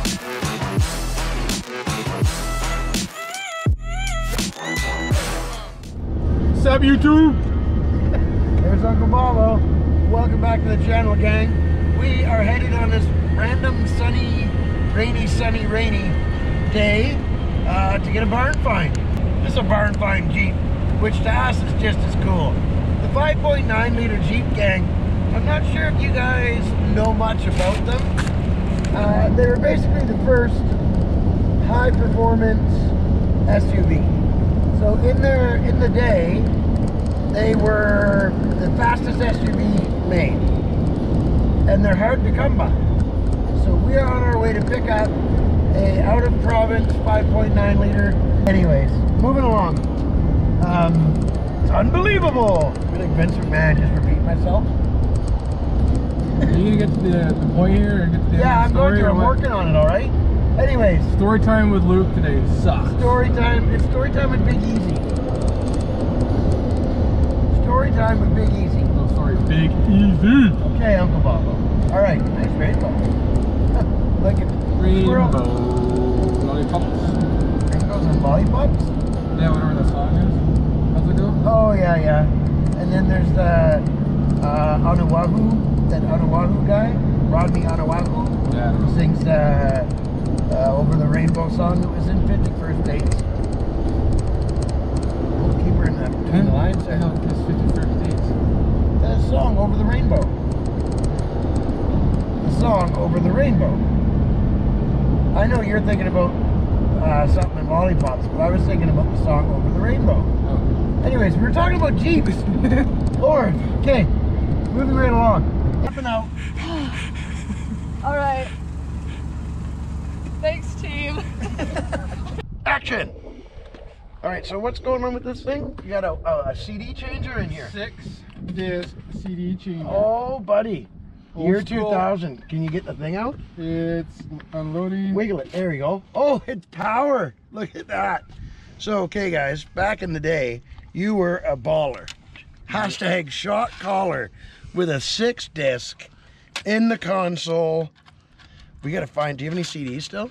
What's up, YouTube? There's Uncle Bobbo. Welcome back to the channel, gang. We are headed on this random sunny, rainy day to get a barn find. This is a barn find Jeep, which to us is just as cool. The 5.9 liter Jeep, gang. I'm not sure if you guys know much about them. They were basically the first high performance SUV. So in the day, they were the fastest SUV made, and they're hard to come by. So we are on our way to pick up a out of province 5.9 liter. Anyways, moving along. It's unbelievable. I feel like Vince McMahon, just repeat myself. Are you gonna get to the point here and get to the Yeah, I'm going to. I'm working on it. All right. Anyways, story time with Luke today sucks. Story time. It's story time with Big Easy. Story time with Big Easy. Oh, sorry, Big Easy. Okay, Uncle Bobbo. All right, nice rainbow. Like it. Rainbow lollipops. Rainbows and lollipops. Yeah, whatever that song is. How's it go? Oh yeah, yeah. And then there's the Onawahu, that Onawahu guy, Rodney Onawahu. Yeah. Who sings Over the Rainbow song that was in 51st Dates. We'll keep her in between the lines there. Hell, it's 51st Dates. The song Over the Rainbow. The song Over the Rainbow. I know you're thinking about something in lollipops, but I was thinking about the song Over the Rainbow. Oh. Anyways, we were talking about Jeeps. Lord, okay, moving right along. Up and out. All right. Thanks, team. Action! All right, so what's going on with this thing? You got a CD changer in here. 6-disc CD changer. Oh, buddy. Old Year school. 2000. Can you get the thing out? It's unloading. Wiggle it. There we go. Oh, it's power. Look at that. So, okay, guys, back in the day, you were a baller. Hashtag shot caller with a 6-disc in the console. We got to find, do you have any CDs still?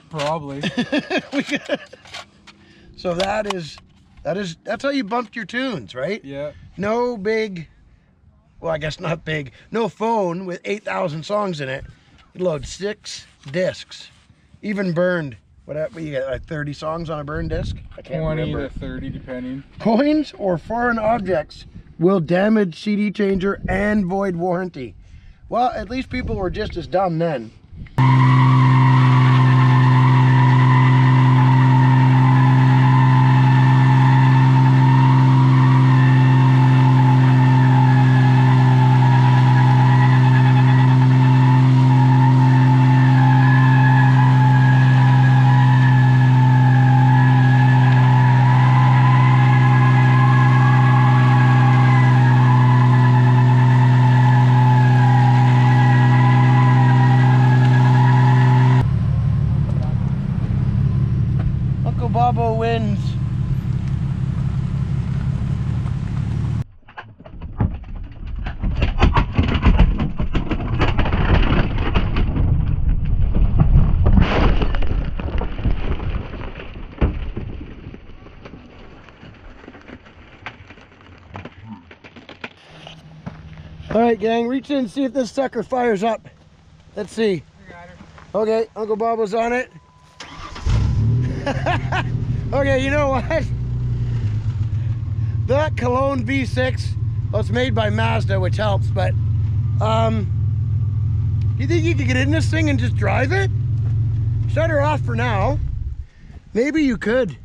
Probably. So that's how you bumped your tunes, right? Yeah. No big, well, I guess not big, no phone with 8,000 songs in it. You load 6 discs, even burned. What you got, like 30 songs on a burned disc? I can't 20 remember. to 30 depending. Coins or foreign objects will damage CD changer and void warranty. Well, at least people were just as dumb then. Bobbo wins. All right, gang, reach in and see if this sucker fires up. Let's see. Okay, Uncle Bobbo's on it. Okay, you know what? That Cologne V6, well, it's made by Mazda, which helps, but do you think you could get in this thing and just drive it? Shut her off for now. Maybe you could.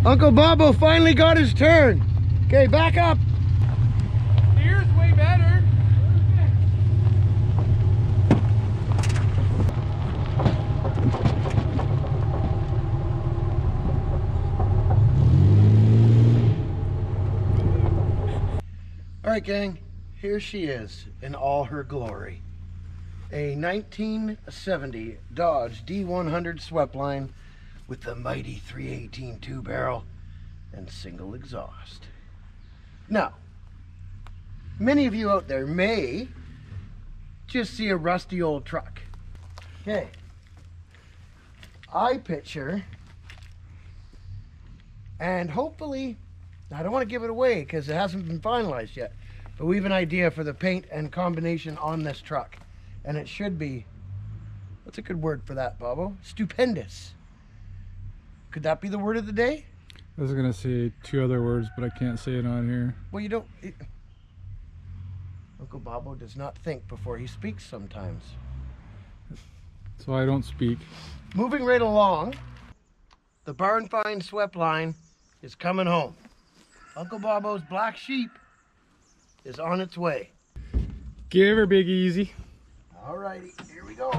Uncle Bobbo finally got his turn. Okay, back up. Here's way better. All right, gang, here she is in all her glory. A 1970 Dodge D100 swept-line with the mighty 318 two-barrel and single exhaust. Now, many of you out there may just see a rusty old truck. Okay. I picture, and hopefully, I don't want to give it away because it hasn't been finalized yet, but we have an idea for the paint and combination on this truck. And it should be, what's a good word for that, Bobo? Stupendous. Could that be the word of the day? I was gonna say 2 other words, but I can't say it on here. Well, you don't. Uncle Bobo does not think before he speaks sometimes. So I don't speak. Moving right along, the barn find swept line is coming home. Uncle Bobo's black sheep is on its way. Give her Big Easy. Alrighty, here we go.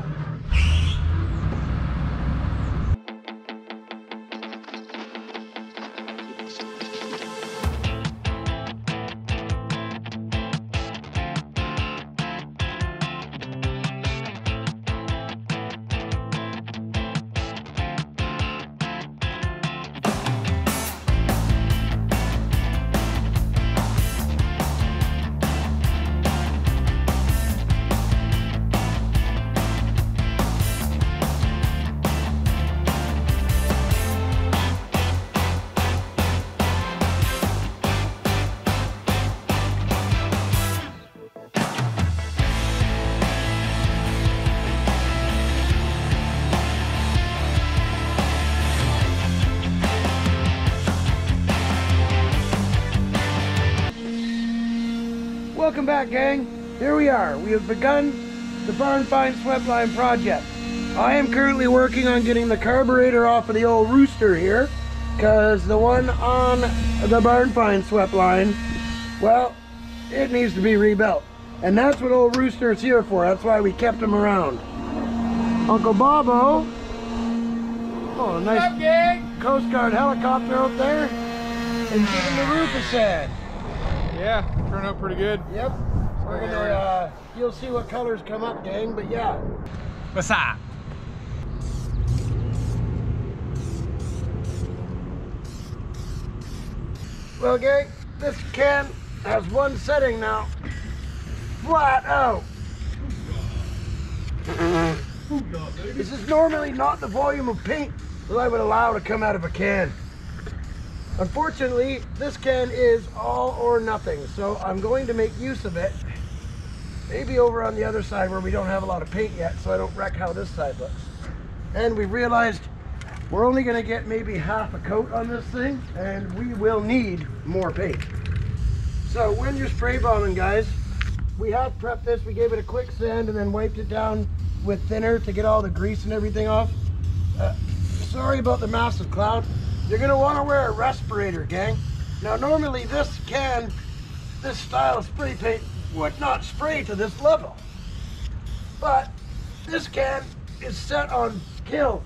Welcome back, gang. Here we are. We have begun the barn find swept line project. I am currently working on getting the carburetor off of the old rooster here, because the one on the barn find swept line, well, it needs to be rebuilt. And that's what old rooster is here for. That's why we kept him around. Uncle Bobo. Oh, nice Coast Guard helicopter out there. And giving the roof a sand. Yeah, turned out pretty good. Yep. We're gonna, you'll see what colors come up, gang, but yeah. What's up? Well, gang, this can has one setting now. Flat out. This is normally not the volume of paint that I would allow to come out of a can. Unfortunately, this can is all or nothing, so I'm going to make use of it. Maybe over on the other side where we don't have a lot of paint yet, so I don't wreck how this side looks. And we realized we're only going to get maybe half a coat on this thing, and we will need more paint. So when you're spray bombing, guys, we have prepped this. We gave it a quick sand and then wiped it down with thinner to get all the grease and everything off. Sorry about the massive cloud. You're gonna wanna wear a respirator, gang. Now normally this style of spray paint would not spray to this level. But this can is set on kill.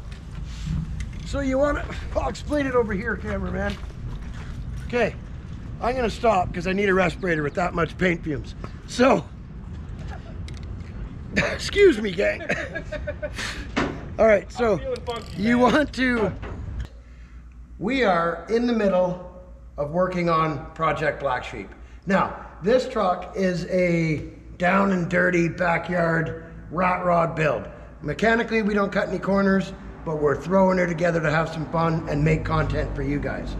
So you wanna, I'll explain it over here, cameraman. Okay, I'm gonna stop because I need a respirator with that much paint fumes. So, excuse me, gang. All right, so you want to, we are in the middle of working on Project Black Sheep. Now, this truck is a down and dirty backyard rat rod build. Mechanically, we don't cut any corners, but we're throwing her together to have some fun and make content for you guys.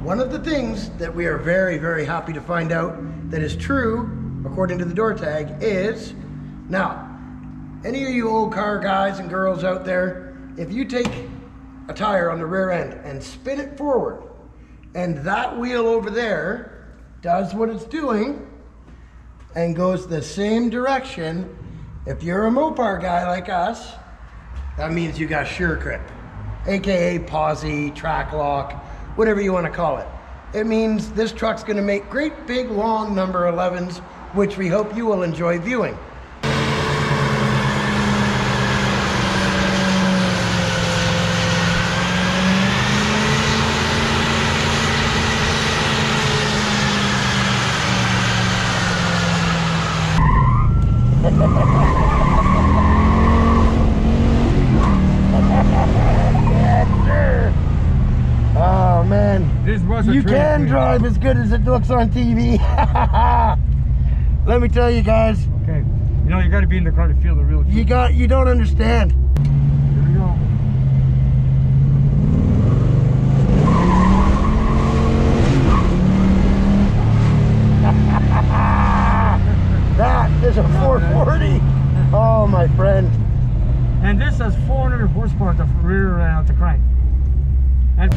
One of the things that we are very, very happy to find out that is true, according to the door tag, is, now, any of you old car guys and girls out there, if you take a tire on the rear end and spin it forward, and that wheel over there does what it's doing and goes the same direction, if you're a Mopar guy like us, that means you got sure grip, aka posi, track lock, whatever you want to call it. It means this truck's going to make great big long number 11s, which we hope you will enjoy viewing. Oh man, you can drive as good as it looks on TV. Let me tell you guys. Okay, you know you got to be in the car to feel the real. You don't understand. is a 440. Oh, my friend. And this has 400 horsepower at the rear at the crank. And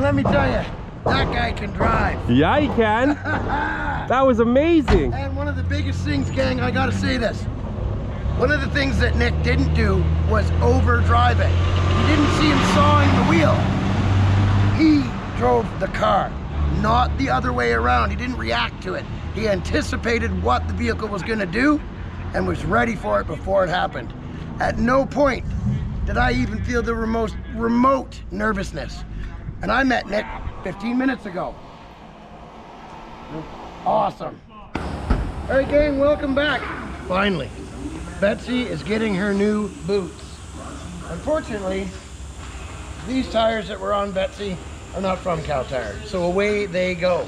let me tell you, that guy can drive. Yeah, he can. That was amazing. And one of the biggest things, gang, I gotta say this. One of the things that Nick didn't do was overdrive it. You didn't see him sawing the wheel. He drove the car, not the other way around. He didn't react to it. He anticipated what the vehicle was gonna do and was ready for it before it happened. At no point did I even feel the remote nervousness. And I met Nick 15 minutes ago. Awesome. All right, gang, welcome back. Finally, Betsy is getting her new boots. Unfortunately, these tires that were on Betsy are not from C.A.R. So away they go.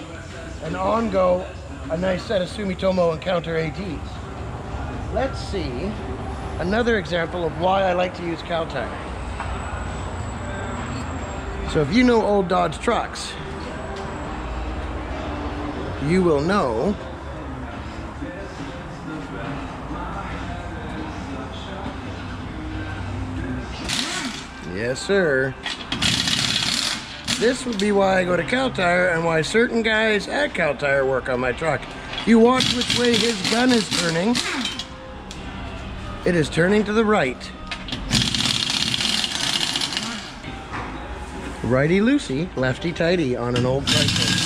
And on go a nice set of Sumitomo Encounter ATs. Let's see another example of why I like to use C.A.R. So if you know old Dodge trucks, you will know yes, sir. This would be why I go to C.A.R. and why certain guys at C.A.R. work on my truck. You watch which way his gun is turning. It is turning to the right. Righty-loosey, lefty-tighty on an old Chrysler.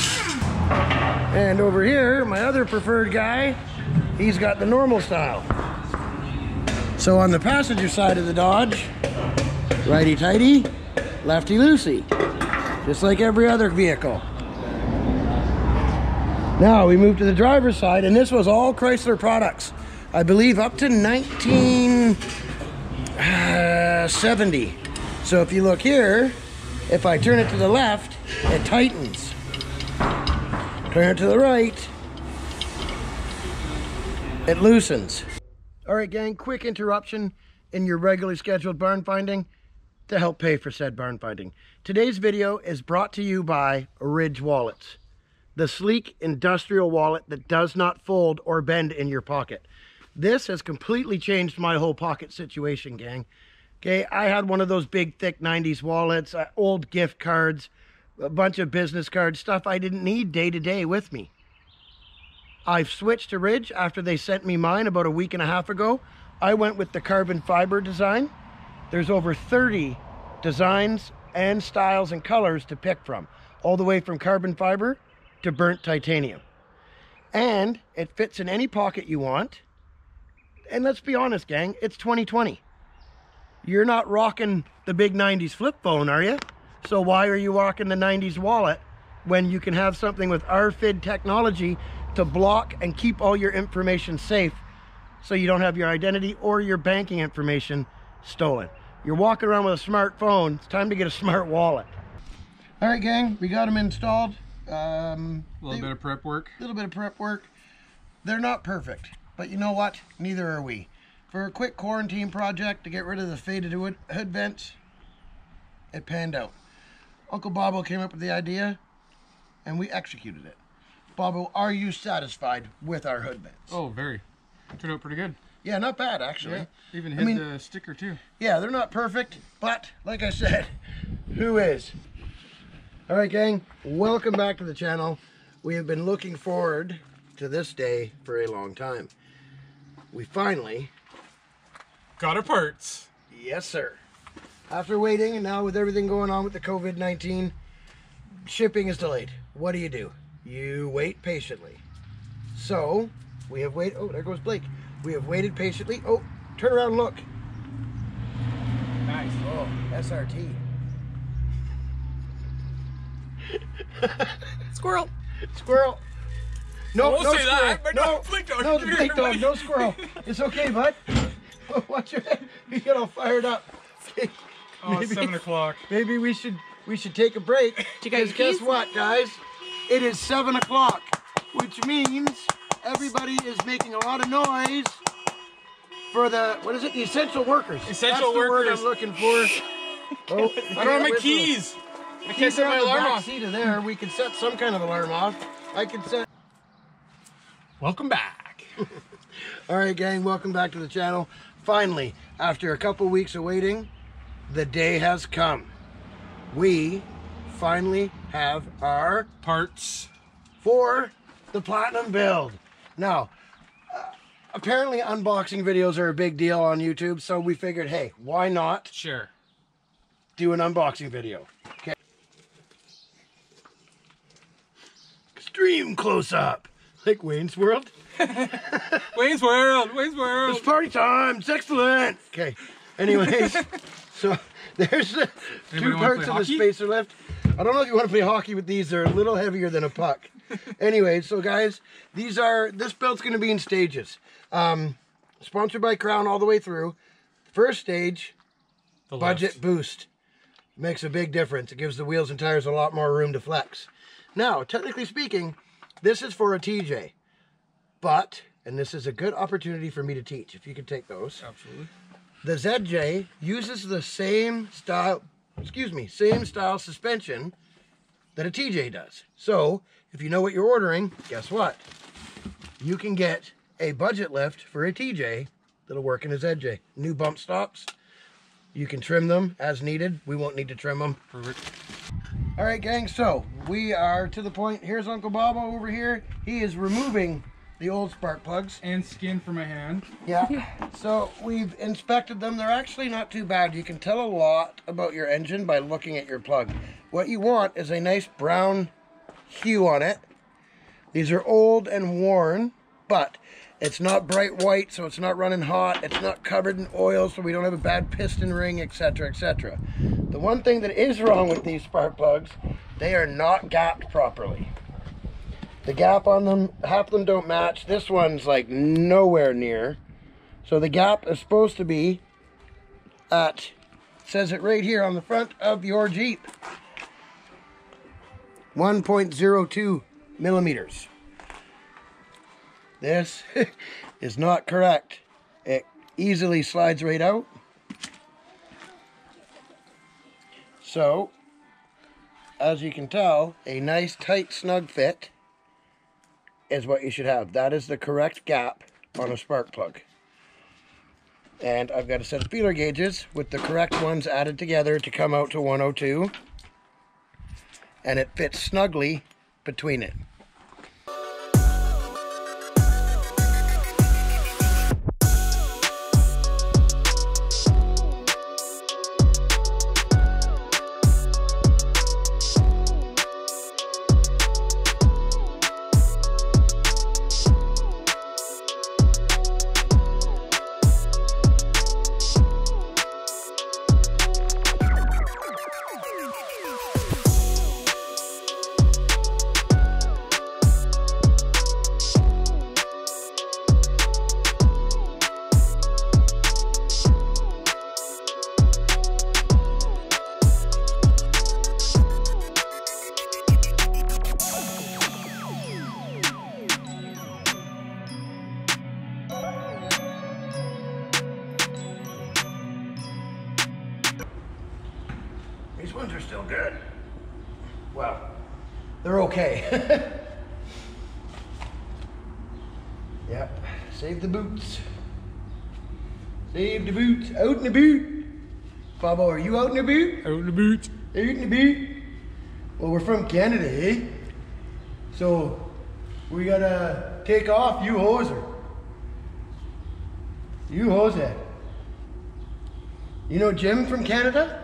And over here, my other preferred guy, he's got the normal style. So on the passenger side of the Dodge, righty-tighty, lefty-loosey, just like every other vehicle. Now we move to the driver's side, and this was all Chrysler products. I believe up to 1970. So if you look here, if I turn it to the left, it tightens. Turn it to the right, it loosens. All right, gang, quick interruption in your regularly scheduled barn finding to help pay for said barn finding. Today's video is brought to you by Ridge Wallets, the sleek industrial wallet that does not fold or bend in your pocket. This has completely changed my whole pocket situation, gang. Okay, I had one of those big, thick 90s wallets, old gift cards, a bunch of business cards, stuff I didn't need day to day with me. I've switched to Ridge after they sent me mine about a week and a half ago. I went with the carbon fiber design. There's over 30 designs and styles and colors to pick from, all the way from carbon fiber to burnt titanium. And it fits in any pocket you want. And let's be honest, gang, it's 2020. You're not rocking the big 90s flip phone, are you? So why are you rocking the 90s wallet when you can have something with RFID technology to block and keep all your information safe so you don't have your identity or your banking information stolen? You're walking around with a smartphone. It's time to get a smart wallet. All right, gang, we got them installed. a little bit of prep work. A little bit of prep work. They're not perfect, but you know what? Neither are we. For a quick quarantine project to get rid of the faded hood vents, it panned out. Uncle Bobo came up with the idea, and we executed it. Bobo, are you satisfied with our hood vents? Oh, very. Turned out pretty good. Yeah, not bad, actually. Yeah, even hit the sticker, too. Yeah, they're not perfect, but like I said, who is? All right, gang, welcome back to the channel. We have been looking forward to this day for a long time. We finally got our parts. Yes, sir. After waiting, and now with everything going on with the COVID-19, shipping is delayed. What do? You wait patiently. So, we have waited. Oh, there goes Blake. We have waited patiently. Oh, turn around and look. Nice. Oh, SRT. Squirrel. Squirrel. No, Don't no say squirrel. that. No, Blake dog. no, the Blake dog. No squirrel. It's okay, bud. Watch your head. You get all fired up. Oh, it's 7 o'clock. Maybe we should take a break. Because guess what, guys? It is 7 o'clock, which means everybody is making a lot of noise for the, what is it? The essential workers. Essential That's the word workers. I'm looking for. Oh, I don't have my keys. I can't set my alarm off. Seat of there. We can set some kind of alarm off. I can set. Welcome back. All right, gang. Welcome back to the channel. Finally, after a couple weeks of waiting, the day has come. We finally have our Parts. for the Platinum build. Now, apparently unboxing videos are a big deal on YouTube, so we figured, hey, why not Sure. do an unboxing video? Okay. Extreme close up, like Wayne's World. Wayne's World. Wayne's World. It's party time. It's excellent. Okay. Anyways, so there's the Anybody two wanna parts play of the hockey? spacer lift. I don't know if you want to play hockey with these. They're a little heavier than a puck. Anyway, so guys, this build's going to be in stages. Sponsored by Crown all the way through. First stage, The budget left. boost. Makes a big difference. It gives the wheels and tires a lot more room to flex. Now, technically speaking, this is for a TJ. But, and this is a good opportunity for me to teach, if you could take those. Absolutely. The ZJ uses the same style suspension that a TJ does. So, if you know what you're ordering, guess what? You can get a budget lift for a TJ that'll work in a ZJ. New bump stops. You can trim them as needed. We won't need to trim them. Perfect. All right, gang, so we are to the point. Here's Uncle Bobo over here. He is removing the old spark plugs. And skin for my hand. Yeah, so we've inspected them. They're actually not too bad. You can tell a lot about your engine by looking at your plug. What you want is a nice brown hue on it. These are old and worn, but it's not bright white, so it's not running hot. It's not covered in oil, so we don't have a bad piston ring, etc., etc. The one thing that is wrong with these spark plugs, they are not gapped properly. The gap on them, half of them don't match. This one's like nowhere near. So the gap is supposed to be at, says it right here on the front of your Jeep, 1.02 millimeters. This is not correct. It easily slides right out. So, as you can tell, a nice tight snug fit is what you should have. That is the correct gap on a spark plug. And I've got a set of feeler gauges with the correct ones added together to come out to 102. And it fits snugly between it. These ones are still good. Well, they're okay. Yep, save the boots. Save the boots, out in the boot. Bobo, are you out in the boot? Out in the boot. Out in the boot. Well, we're from Canada, eh? So, we gotta take off, you hoser. You hoser. You know Jim from Canada?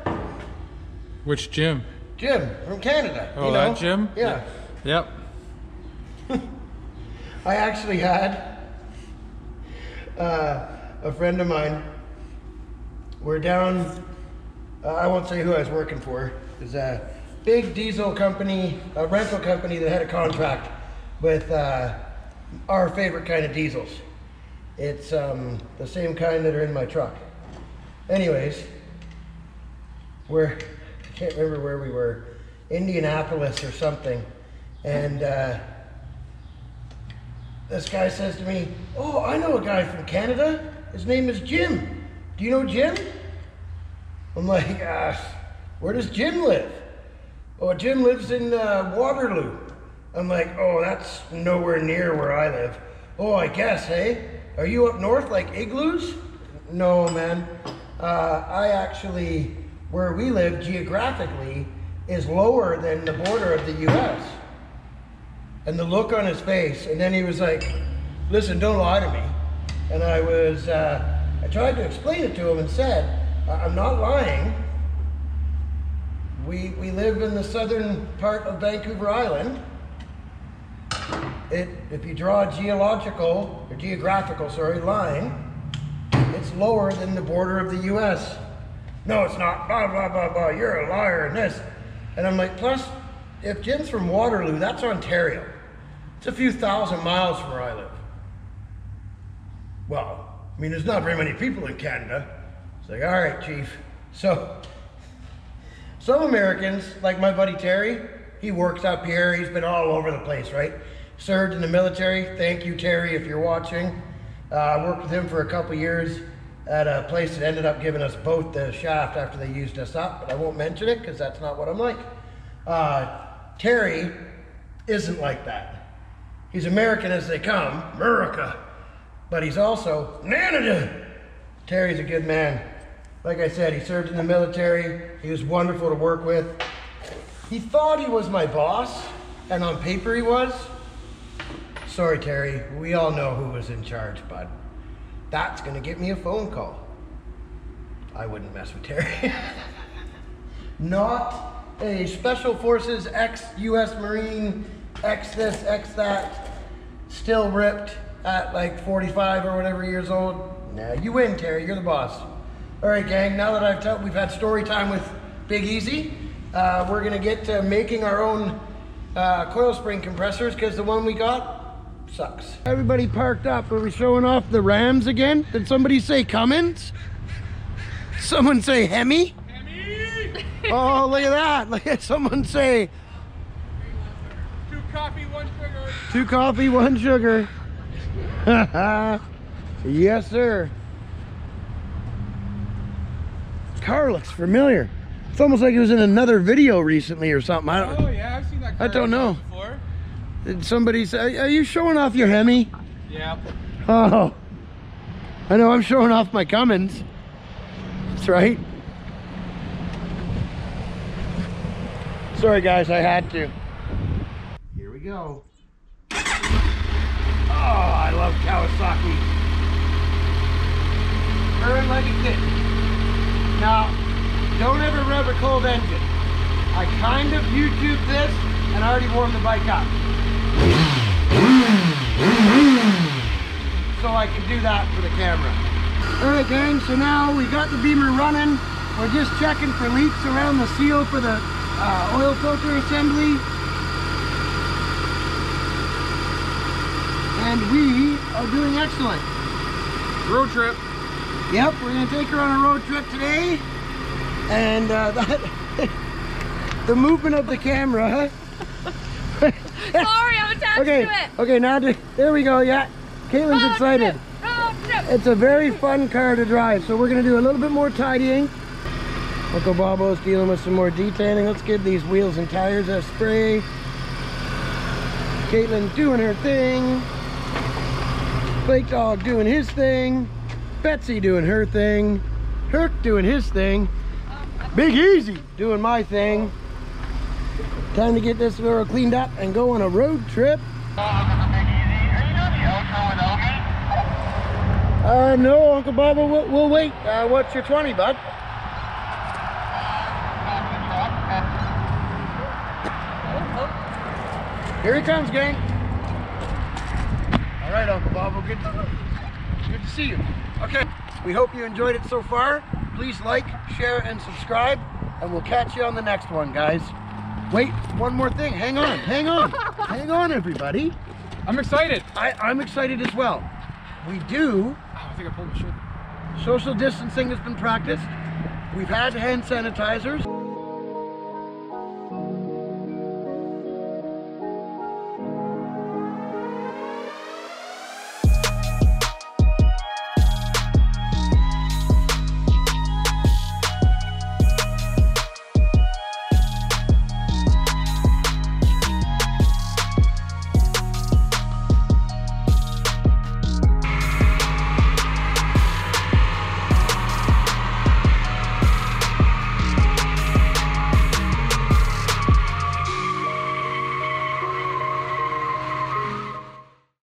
Which Jim? Jim from Canada. Oh, you know? that Jim? Yeah. Yep. I actually had a friend of mine. We're down, I won't say who I was working for. It's a big diesel company, a rental company that had a contract with our favorite kind of diesels. It's the same kind that are in my truck. Anyways, I can't remember where we were, Indianapolis or something. And this guy says to me, "Oh, I know a guy from Canada. his name is Jim. Do you know Jim? I'm like, where does Jim live? Oh, Jim lives in Waterloo. I'm like, oh, that's nowhere near where I live. Oh, I guess, hey? Are you up north like Igloos? No, man. I actually, where we live geographically, is lower than the border of the US. And the look on his face, and then he was like, listen, don't lie to me. And I tried to explain it to him and said, I'm not lying. We live in the southern part of Vancouver Island. If you draw a geographical line, it's lower than the border of the US. No, it's not, blah, blah, blah, blah, you're a liar and this. And I'm like, plus, if Jim's from Waterloo, that's Ontario. It's a few thousand miles from where I live. Well, I mean, there's not very many people in Canada. It's like, all right, Chief. So, some Americans, like my buddy Terry, he works up here. He's been all over the place, right? Served in the military. Thank you, Terry, if you're watching. I worked with him for a couple years at a place that ended up giving us both the shaft after they used us up, but I won't mention it because that's not what I'm like. Terry isn't like that. He's American as they come, America, but he's also Canada. Terry's a good man. Like I said, he served in the military. He was wonderful to work with. He thought he was my boss, and on paper he was. Sorry, Terry, we all know who was in charge, bud. That's gonna get me a phone call. I wouldn't mess with Terry. Not a Special Forces ex-US Marine, ex-this, ex-that, still ripped at like 45 or whatever years old. Nah, you win, Terry, you're the boss. All right, gang, now that we've had story time with Big Easy, we're gonna get to making our own coil spring compressors because the one we got sucks. Everybody parked up. Are we showing off the Rams again? Did somebody say Cummins? Someone say Hemi? Hemi! Oh, look at that. Look at someone say 2 coffee, 1 sugar. 2 coffee, 1 sugar. Yes, sir. Car looks familiar. It's almost like it was in another video recently or something. Oh yeah, I've seen that car. I don't know. Before. Did somebody say, are you showing off your Hemi? Yeah. Oh, I know I'm showing off my Cummins. That's right. Sorry guys, I had to. Here we go. Oh, I love Kawasaki. Burn like a kitten. Now, don't ever rev a cold engine. I kind of YouTubed this and I already warmed the bike up. So I can do that for the camera. Alright gang, so now we got the Beamer running. We're just checking for leaks around the seal for the oil filter assembly. And we are doing excellent. Road trip. Yep, we're gonna take her on a road trip today. And the movement of the camera. Sorry, I'm attached to it. Okay, now there we go. Yeah, Caitlin's excited. Road trip. It's a very fun car to drive, so we're gonna do a little bit more tidying. Uncle Bobo's dealing with some more detailing. Let's give these wheels and tires a spray. Caitlin doing her thing. Blake Dog doing his thing. Betsy doing her thing. Herc doing his thing. Big Easy doing my Time to get this girl cleaned up and go on a road trip. No, Uncle Bobo, we'll wait. What's your 20, bud? Here he comes, gang. All right, Uncle Bobo, good to see you. Okay, we hope you enjoyed it so far. Please like, share, and subscribe, and we'll catch you on the next one, guys. Wait, one more thing. Hang on. Hang on, everybody. I'm excited. I'm excited as well. We do. Oh, I think I pulled my shoulder. Social distancing has been practiced. We've had hand sanitizers.